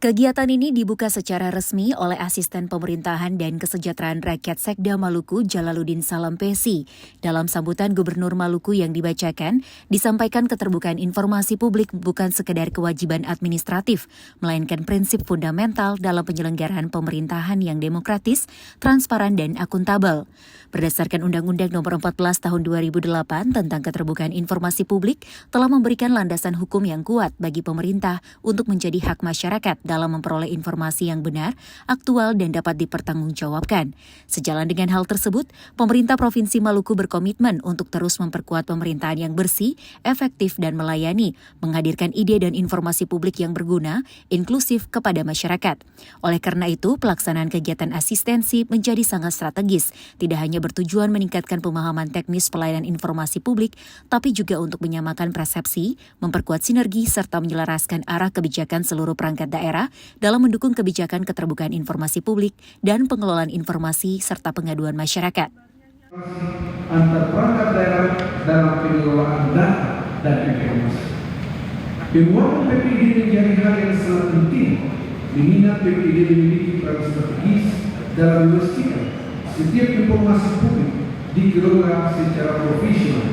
Kegiatan ini dibuka secara resmi oleh Asisten Pemerintahan dan Kesejahteraan Rakyat Sekda Maluku Jalaluddin Salampesi. Dalam sambutan Gubernur Maluku yang dibacakan, disampaikan keterbukaan informasi publik bukan sekedar kewajiban administratif, melainkan prinsip fundamental dalam penyelenggaraan pemerintahan yang demokratis, transparan, dan akuntabel. Berdasarkan Undang-Undang Nomor 14 Tahun 2008 tentang Keterbukaan Informasi Publik, telah memberikan landasan hukum yang kuat bagi pemerintah untuk menjadi hak masyarakat dalam memperoleh informasi yang benar, aktual, dan dapat dipertanggungjawabkan. Sejalan dengan hal tersebut, pemerintah Provinsi Maluku berkomitmen untuk terus memperkuat pemerintahan yang bersih, efektif, dan melayani, menghadirkan ide dan informasi publik yang berguna, inklusif kepada masyarakat. Oleh karena itu, pelaksanaan kegiatan asistensi menjadi sangat strategis, tidak hanya bertujuan meningkatkan pemahaman teknis pelayanan informasi publik, tapi juga untuk menyamakan persepsi, memperkuat sinergi, serta menyelaraskan arah kebijakan seluruh perangkat daerah dalam mendukung kebijakan keterbukaan informasi publik dan pengelolaan informasi serta pengaduan masyarakat. Antar perangkat daerah dalam pengelolaan data dan informasi. Penguatan PPID menjadi hal yang sangat penting, mengingat PPID memiliki peran strategis dalam memastikan setiap informasi publik dikelola secara profesional,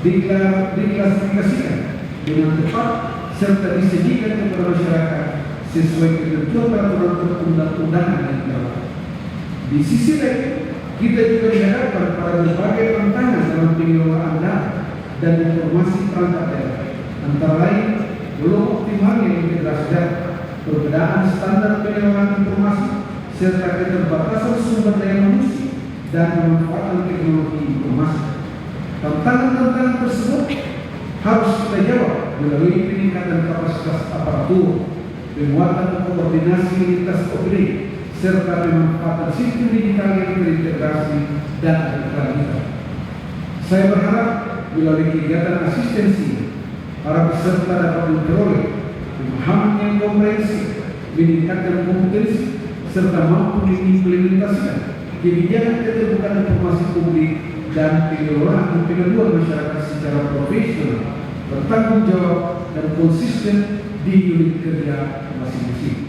diklasifikasikan dengan tepat, serta disediakan kepada masyarakat sesuai ketentuan peraturan perundang-undangan yang berlaku. Di sisi lain, kita juga dihadapkan pada berbagai tantangan dalam pengelolaan data dan informasi perangkat daerah, antara lain belum optimalnya integrasi data, perbedaan standar pengelolaan informasi, serta keterbatasan sumber daya manusia dan pemanfaatan teknologi informasi. Tantangan-tantangan tersebut harus kita jawab melalui peningkatan kapasitas aparatur, penguatan koordinasi lintas OPD, serta pemanfaatan sistem digital yang terintegrasi dan berkelanjutan. Saya berharap melalui kegiatan asistensi, para peserta dapat memperoleh pemahaman yang komprehensif, meningkatkan kompetensi, serta mampu mengimplementasikan kebijakan keterbukaan informasi publik dan pengelolaan dan pengaduan masyarakat secara profesional, bertanggung jawab, dan konsisten di unit kerja masing-masing.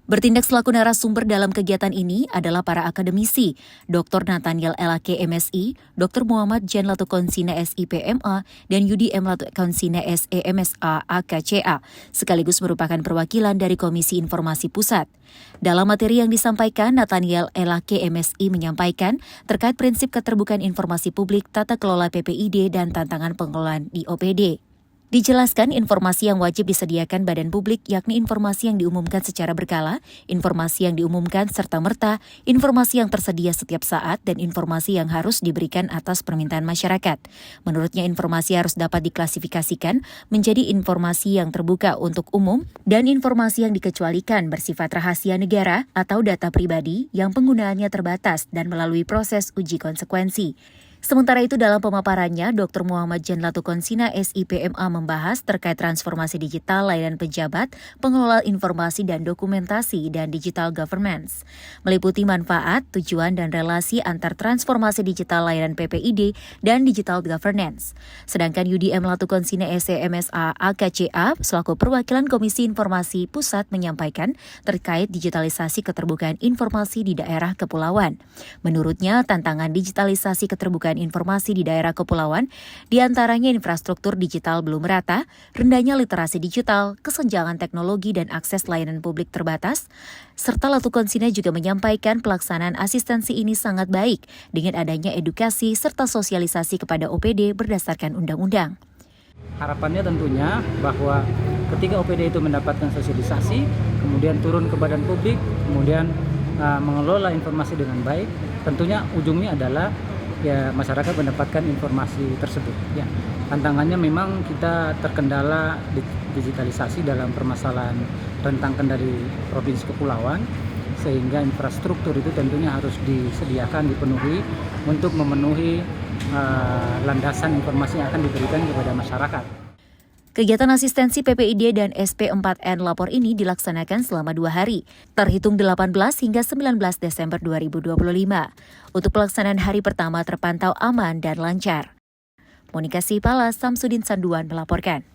Bertindak selaku narasumber dalam kegiatan ini adalah para akademisi, Dr. Nathaniel LAK MSI, Dr. Muhammad Jan Latukonsina SIPMA, dan Yudi M. Latukonsina SEMSA AKCA, sekaligus merupakan perwakilan dari Komisi Informasi Pusat. Dalam materi yang disampaikan, Nathaniel LAK MSI menyampaikan terkait prinsip keterbukaan informasi publik, tata kelola PPID, dan tantangan pengelolaan di OPD. Dijelaskan informasi yang wajib disediakan badan publik yakni informasi yang diumumkan secara berkala, informasi yang diumumkan serta-merta, informasi yang tersedia setiap saat, dan informasi yang harus diberikan atas permintaan masyarakat. Menurutnya informasi harus dapat diklasifikasikan menjadi informasi yang terbuka untuk umum dan informasi yang dikecualikan bersifat rahasia negara atau data pribadi yang penggunaannya terbatas dan melalui proses uji konsekuensi. Sementara itu dalam pemaparannya, Dr. Muhammad Jan Latukonsina SIPMA membahas terkait transformasi digital layanan pejabat, pengelola informasi dan dokumentasi, dan digital governance. Meliputi manfaat, tujuan, dan relasi antar transformasi digital layanan PPID dan digital governance. Sedangkan Yudi M. Latukonsina SEMSA AKCA selaku perwakilan Komisi Informasi Pusat menyampaikan terkait digitalisasi keterbukaan informasi di daerah kepulauan. Menurutnya, tantangan digitalisasi keterbukaan informasi di daerah kepulauan, diantaranya infrastruktur digital belum merata, rendahnya literasi digital, kesenjangan teknologi dan akses layanan publik terbatas, serta Latukonsina juga menyampaikan pelaksanaan asistensi ini sangat baik dengan adanya edukasi serta sosialisasi kepada OPD berdasarkan undang-undang. Harapannya tentunya bahwa ketika OPD itu mendapatkan sosialisasi, kemudian turun ke badan publik, kemudian mengelola informasi dengan baik, tentunya ujungnya adalah ya masyarakat mendapatkan informasi tersebut. Ya, tantangannya memang kita terkendala digitalisasi dalam permasalahan rentang kendali provinsi kepulauan, sehingga infrastruktur itu tentunya harus disediakan, dipenuhi untuk memenuhi landasan informasi yang akan diberikan kepada masyarakat. Kegiatan asistensi PPID dan SP4N lapor ini dilaksanakan selama 2 hari, terhitung 18 hingga 19 Desember 2025. Untuk pelaksanaan hari pertama terpantau aman dan lancar. Monika Sipala, Samsudin Sanduan melaporkan.